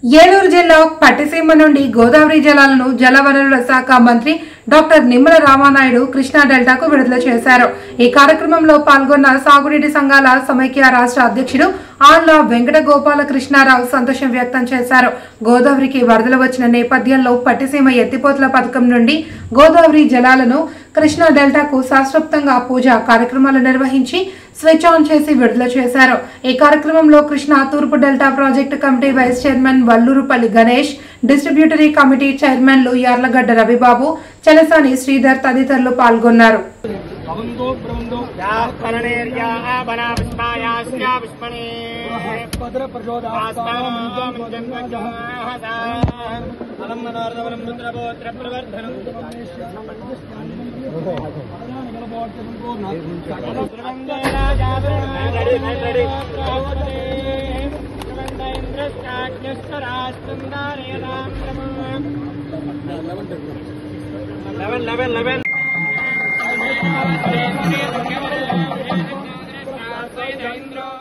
ఏలూరు జిల్లా పట్టిసీమ నుండి గోదావరి జలాలను జలవనరుల శాఖ మంత్రి డాక్టర్ నిమ్మల రామానాయుడు కృష్ణా డెల్టాకు విడుదల చేశారు. ఈ కార్యక్రమంలో పాల్గొన్న సాగునీటి సంఘాల సమైక్య రాష్ట్ర అధ్యక్షుడు ఆళ్ల వెంకట గోపాలకృష్ణారావు సంతోషం వ్యక్తం చేశారు. గోదావరికి వరదలు వచ్చిన నేపథ్యంలో పట్టిసీమ ఎత్తిపోతల పథకం నుండి గోదావరి జలాలను కృష్ణా డెల్టాకు శాస్త్రోక్తంగా పూజా కార్యక్రమాలు నిర్వహించి స్విచ్ ఆన్ చేసి విడుదల చేశారు. ఈ కార్యక్రమంలో కృష్ణా తూర్పు delta project committee vice chairman Vallurupalli Ganesh, distributary committee చైర్మన్లు యార్లగడ్డ రవిబాబు, చలసాని శ్రీధర్ తదితరులు పాల్గొన్నారు. Level.